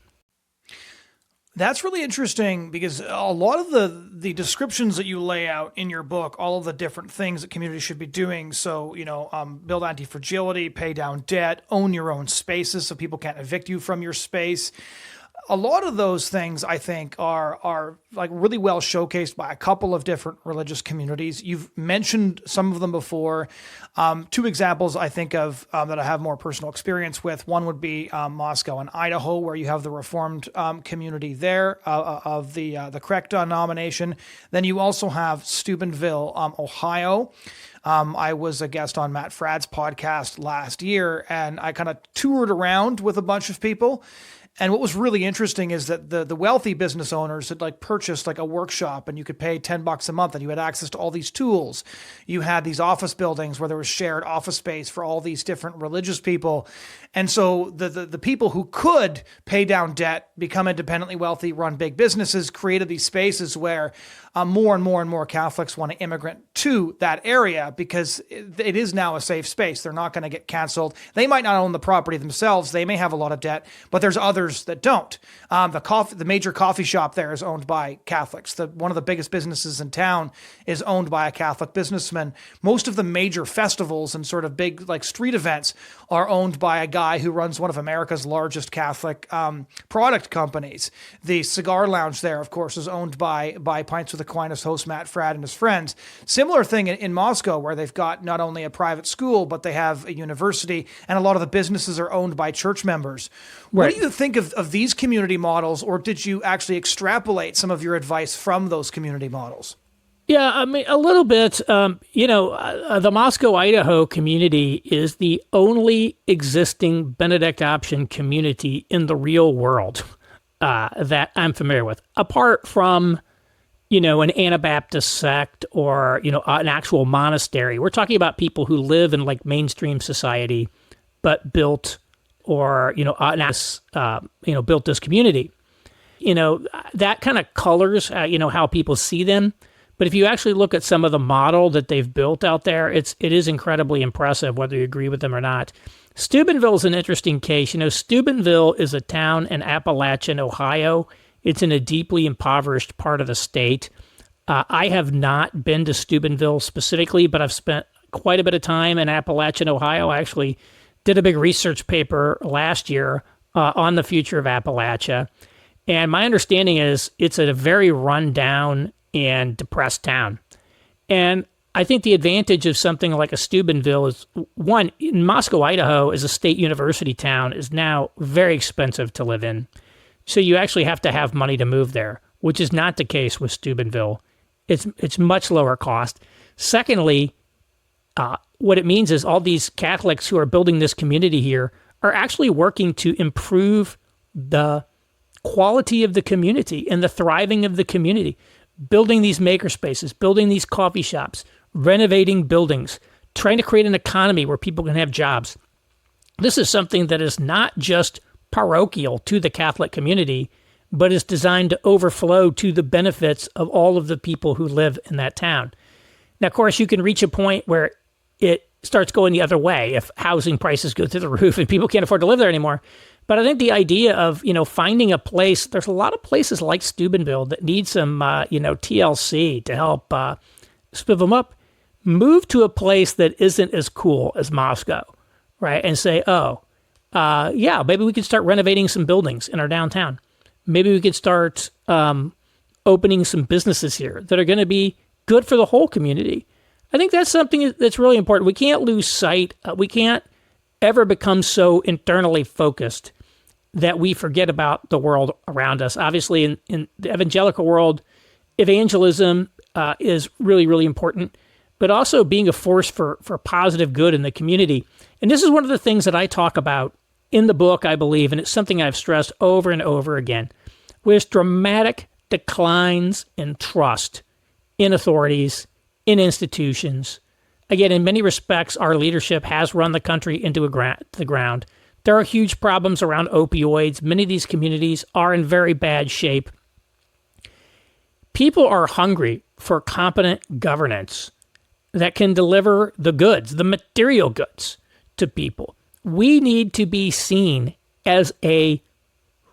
That's really interesting because a lot of the descriptions that you lay out in your book, all of the different things that communities should be doing. So, build antifragility, pay down debt, own your own spaces so people can't evict you from your space. a lot of those things I think are like really well showcased by a couple of different religious communities. You've mentioned some of them before. Two examples I think of that I have more personal experience with. One would be Moscow and Idaho, where you have the Reformed community there of the Krek denomination. Then you also have Steubenville, Ohio. I was a guest on Matt Fradd's podcast last year, and I kind of toured around with a bunch of people. And what was really interesting is that the wealthy business owners had like purchased like a workshop, and you could pay $10 a month and you had access to all these tools. You had these office buildings where there was shared office space for all these different religious people. And so the people who could pay down debt, become independently wealthy, run big businesses, created these spaces where more and more Catholics want to immigrate to that area because it is now a safe space. They're not going to get canceled. They might not own the property themselves. They may have a lot of debt, but there's others that don't. The major coffee shop there is owned by Catholics. One of the biggest businesses in town is owned by a Catholic businessman. Most of the major festivals and sort of big like street events are owned by a guy who runs one of America's largest Catholic product companies. The cigar lounge there, of course, is owned by Pints with Aquinas host Matt Fradd and his friends. Similar thing in Moscow, where they've got not only a private school, but they have a university, and a lot of the businesses are owned by church members. Right. What do you think of these community models, or did you actually extrapolate some of your advice from those community models? Yeah, I mean, a little bit. The Moscow, Idaho community is the only existing Benedict option community in the real world that I'm familiar with, apart from an Anabaptist sect or, an actual monastery. We're talking about people who live in like mainstream society, but built or, built this community. That kind of colors, how people see them. But if you actually look at some of the model that they've built out there, it is incredibly impressive, whether you agree with them or not. Steubenville is an interesting case. Steubenville is a town in Appalachian, Ohio. It's in a deeply impoverished part of the state. I have not been to Steubenville specifically, but I've spent quite a bit of time in Appalachian, Ohio. I actually did a big research paper last year on the future of Appalachia. And my understanding is it's a very run-down and depressed town. And I think the advantage of something like a Steubenville is, one, in Moscow, Idaho, is a state university town, is now very expensive to live in. So you actually have to have money to move there, which is not the case with Steubenville. It's much lower cost. Secondly, what it means is all these Catholics who are building this community here are actually working to improve the quality of the community and the thriving of the community, building these maker spaces, building these coffee shops, renovating buildings, trying to create an economy where people can have jobs. This is something that is not just parochial to the Catholic community, but is designed to overflow to the benefits of all of the people who live in that town. Now, of course, you can reach a point where it starts going the other way if housing prices go through the roof and people can't afford to live there anymore. But I think the idea of, finding a place, there's a lot of places like Steubenville that need some, TLC to help spiv them up. Move to a place that isn't as cool as Moscow, right? And say, maybe we could start renovating some buildings in our downtown. Maybe we could start opening some businesses here that are going to be good for the whole community. I think that's something that's really important. We can't lose sight. We can't ever become so internally focused that we forget about the world around us. Obviously, in the evangelical world, evangelism is really, really important, but also being a force for positive good in the community. And this is one of the things that I talk about in the book, I believe, and it's something I've stressed over and over again. There's dramatic declines in trust in authorities, in institutions. Again, in many respects, our leadership has run the country into the ground. There are huge problems around opioids. Many of these communities are in very bad shape. People are hungry for competent governance that can deliver the goods, the material goods, to people. We need to be seen as a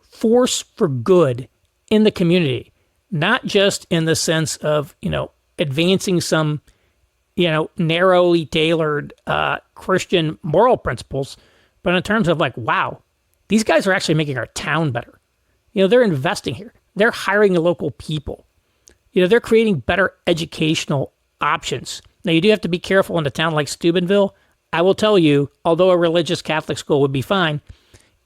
force for good in the community, not just in the sense of, advancing some, narrowly tailored Christian moral principles, but in terms of like, wow, these guys are actually making our town better. They're investing here. They're hiring local people. They're creating better educational options. Now, you do have to be careful in a town like Steubenville. I will tell you, although a religious Catholic school would be fine,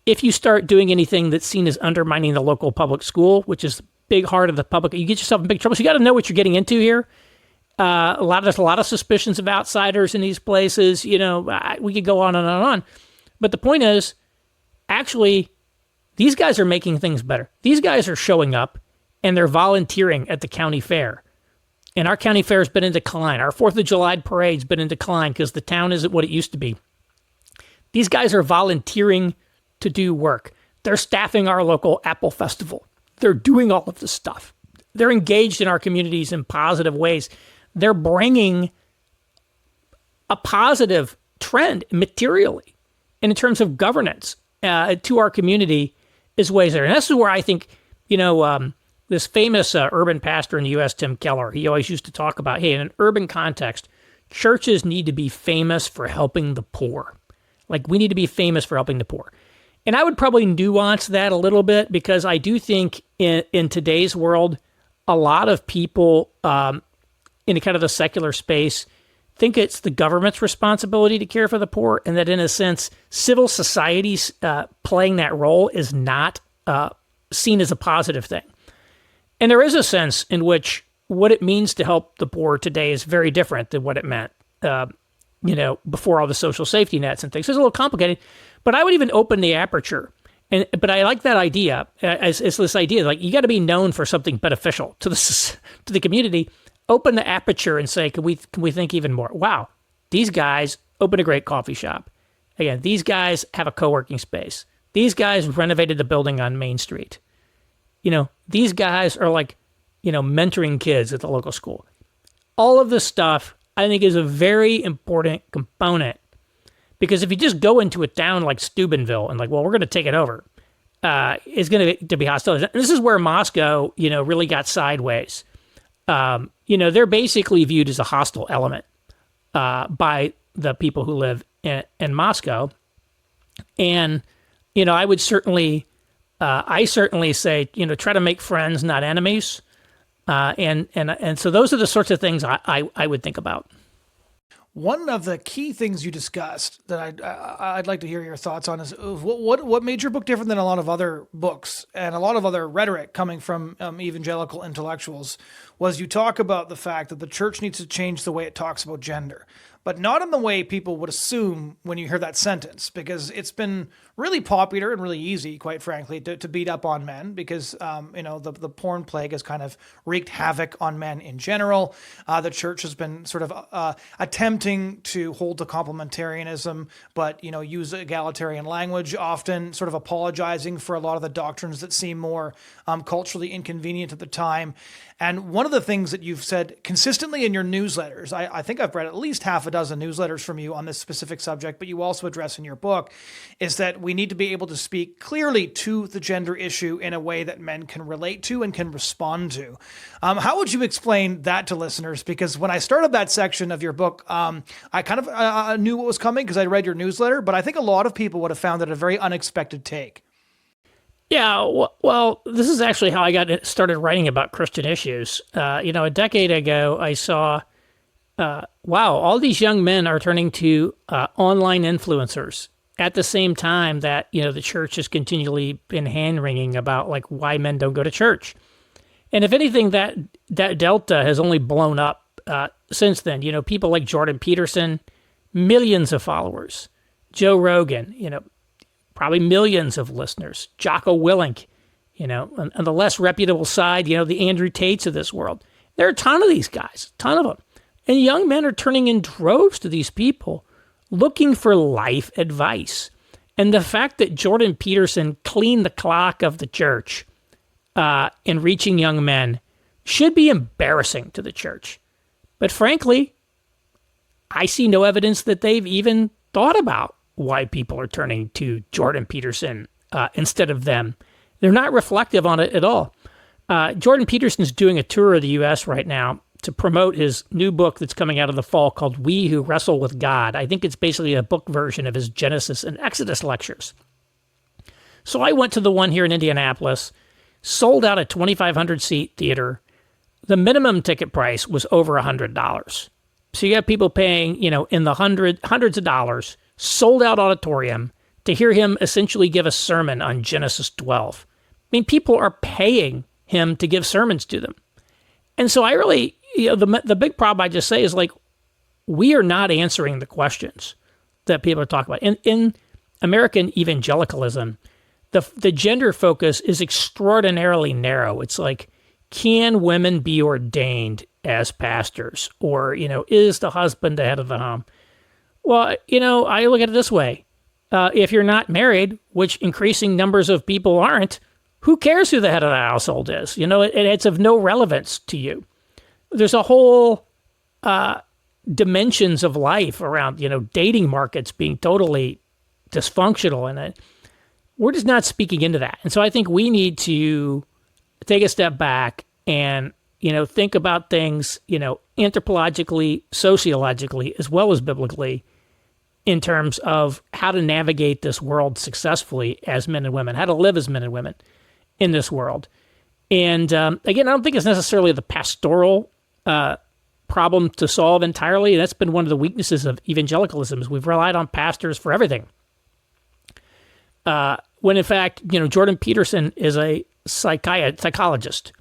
if you start doing anything that's seen as undermining the local public school, which is the big heart of the public, you get yourself in big trouble. So you got to know what you're getting into here. There's a lot of suspicions of outsiders in these places. We could go on and on and on. But the point is, actually, these guys are making things better. These guys are showing up, and they're volunteering at the county fair. And our county fair has been in decline. Our 4th of July parade's been in decline because the town isn't what it used to be. These guys are volunteering to do work. They're staffing our local Apple Festival. They're doing all of this stuff. They're engaged in our communities in positive ways. They're bringing a positive trend materially and in terms of governance to our community is ways there. And this is where I think, this famous urban pastor in the U.S., Tim Keller, he always used to talk about, hey, in an urban context, churches need to be famous for helping the poor. Like, we need to be famous for helping the poor. And I would probably nuance that a little bit because I do think in today's world, a lot of people in kind of the secular space think it's the government's responsibility to care for the poor, and that in a sense, civil society's playing that role is not seen as a positive thing. And there is a sense in which what it means to help the poor today is very different than what it meant, before all the social safety nets and things. It's a little complicated, but I would even open the aperture. But I like that idea as this idea, like, you got to be known for something beneficial to the community. Open the aperture and say, can we think even more? Wow, these guys opened a great coffee shop. Again, these guys have a co-working space. These guys renovated the building on Main Street. These guys are mentoring kids at the local school. All of this stuff, I think, is a very important component, because if you just go into a town like Steubenville and we're going to take it over, it's going to be hostile. And this is where Moscow, really got sideways. They're basically viewed as a hostile element by the people who live in Moscow. And, I would certainly, say, try to make friends, not enemies. And so those are the sorts of things I would think about. One of the key things you discussed that I'd like to hear your thoughts on is what made your book different than a lot of other books and a lot of other rhetoric coming from evangelical intellectuals was you talk about the fact that the church needs to change the way it talks about gender, but not in the way people would assume when you hear that sentence, because it's been really popular and really easy, quite frankly, to beat up on men because, the porn plague has kind of wreaked havoc on men in general. The church has been sort of attempting to hold to complementarianism, but, use egalitarian language, often sort of apologizing for a lot of the doctrines that seem more culturally inconvenient at the time. And one of the things that you've said consistently in your newsletters, I think I've read at least half a dozen newsletters from you on this specific subject, but you also address in your book, is that we need to be able to speak clearly to the gender issue in a way that men can relate to and can respond to. How would you explain that to listeners? Because when I started that section of your book, I kind of knew what was coming because I read your newsletter, but I think a lot of people would have found it a very unexpected take. Yeah, well, this is actually how I got started writing about Christian issues. A decade ago, I saw, wow, all these young men are turning to online influencers at the same time that, the church has continually been hand-wringing about, why men don't go to church. And if anything, that delta has only blown up since then. People like Jordan Peterson, millions of followers. Joe Rogan, probably millions of listeners. Jocko Willink, on the less reputable side, the Andrew Tates of this world. There are a ton of these guys, a ton of them. And young men are turning in droves to these people looking for life advice. And the fact that Jordan Peterson cleaned the clock of the church in reaching young men should be embarrassing to the church. But frankly, I see no evidence that they've even thought about why people are turning to Jordan Peterson instead of them. They're not reflective on it at all. Jordan Peterson's doing a tour of the U.S. right now to promote his new book that's coming out of the fall called We Who Wrestle with God. I think it's basically a book version of his Genesis and Exodus lectures. So I went to the one here in Indianapolis, sold out a 2,500 seat theater. The minimum ticket price was over $100. So you got people paying, in the hundreds of dollars, sold out auditorium to hear him essentially give a sermon on Genesis 12. I mean, people are paying him to give sermons to them. And so I really, the big problem I just say is like, we are not answering the questions that people are talking about. In American evangelicalism, the gender focus is extraordinarily narrow. It's like, can women be ordained as pastors? Or, is the husband the head of the home? Well, I look at it this way. If you're not married, which increasing numbers of people aren't, who cares who the head of the household is? It's of no relevance to you. There's a whole dimensions of life around, dating markets being totally dysfunctional. And we're just not speaking into that. And so I think we need to take a step back and, think about things, anthropologically, sociologically, as well as biblically, in terms of how to navigate this world successfully as men and women, how to live as men and women in this world. And again, I don't think it's necessarily the pastoral problem to solve entirely. That's been one of the weaknesses of evangelicalism is we've relied on pastors for everything. When in fact, Jordan Peterson is a psychologist,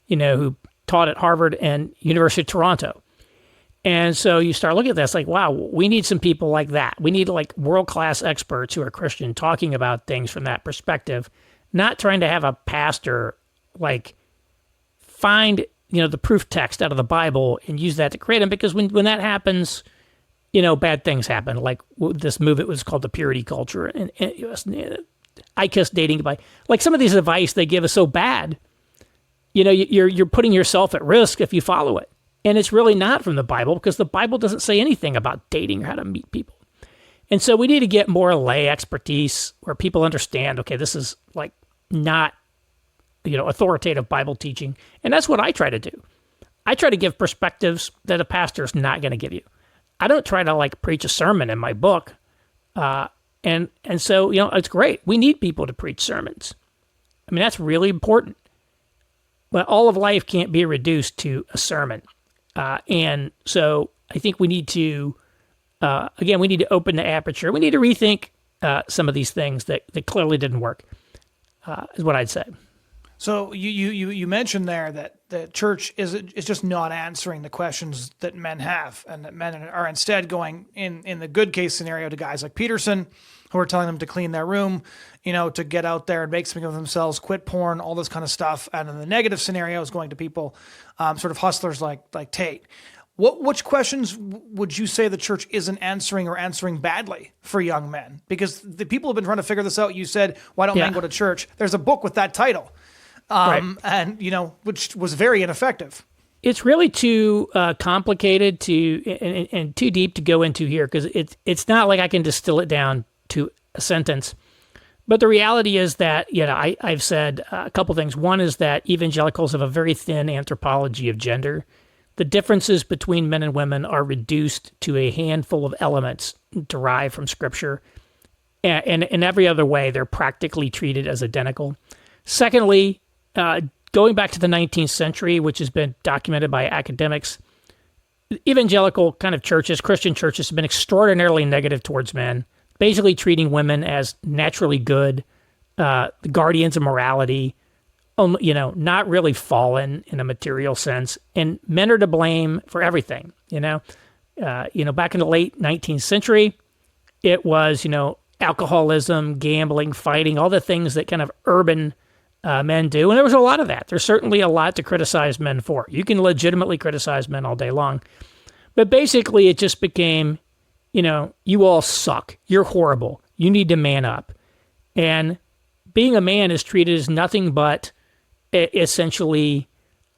who taught at Harvard and University of Toronto. And so you start looking at this like, wow, we need some people like that. We need like world-class experts who are Christian talking about things from that perspective, not trying to have a pastor like find, the proof text out of the Bible and use that to create them. Because when that happens, bad things happen. Like this movement was called the purity culture. And I kiss dating by like some of these advice they give is so bad. You're putting yourself at risk if you follow it. And it's really not from the Bible because the Bible doesn't say anything about dating or how to meet people. And so we need to get more lay expertise where people understand, okay, this is like not, authoritative Bible teaching. And that's what I try to do. I try to give perspectives that a pastor is not going to give you. I don't try to like preach a sermon in my book. And so, it's great. We need people to preach sermons. I mean, that's really important. But all of life can't be reduced to a sermon. And so I think we need to, we need to open the aperture. We need to rethink some of these things that clearly didn't work, is what I'd say. So you mentioned there that the church is just not answering the questions that men have, and that men are instead going in the good case scenario to guys like Peterson, who are telling them to clean their room, to get out there and make something of themselves, quit porn, all this kind of stuff. And in the negative scenario is going to people, sort of hustlers like Tate. Which questions would you say the church isn't answering or answering badly for young men? Because the people have been trying to figure this out. You said, why don't men go to church? There's a book with that title. Right. And, which was very ineffective. It's really too complicated and too deep to go into here because it's not like I can distill it down to a sentence. But the reality is that, I've said a couple things. One is that evangelicals have a very thin anthropology of gender. The differences between men and women are reduced to a handful of elements derived from Scripture. And in every other way, they're practically treated as identical. Secondly, going back to the 19th century, which has been documented by academics, evangelical kind of churches, Christian churches, have been extraordinarily negative towards men, basically treating women as naturally good, the guardians of morality, not really fallen in a material sense, and men are to blame for everything. Back in the late 19th century, it was alcoholism, gambling, fighting, all the things that kind of urban men do. And there was a lot of that. There's certainly a lot to criticize men for. You can legitimately criticize men all day long. But basically, it just became, you all suck. You're horrible. You need to man up. And being a man is treated as nothing but essentially,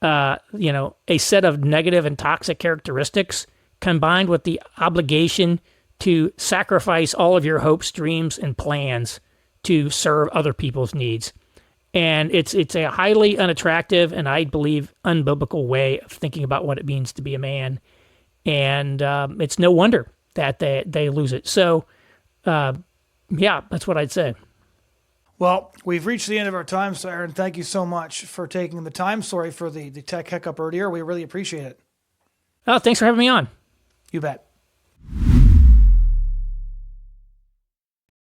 a set of negative and toxic characteristics combined with the obligation to sacrifice all of your hopes, dreams, and plans to serve other people's needs. And it's a highly unattractive and I believe unbiblical way of thinking about what it means to be a man. And it's no wonder that they lose it. So, that's what I'd say. Well, we've reached the end of our time, so Aaron, thank you so much for taking the time. Sorry for the tech hiccup earlier. We really appreciate it. Oh, thanks for having me on. You bet.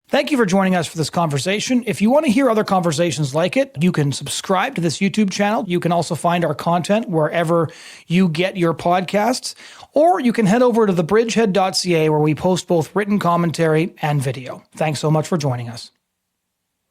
Thank you for joining us for this conversation. If you want to hear other conversations like it, you can subscribe to this YouTube channel. You can also find our content wherever you get your podcasts, or you can head over to thebridgehead.ca where we post both written commentary and video. Thanks so much for joining us.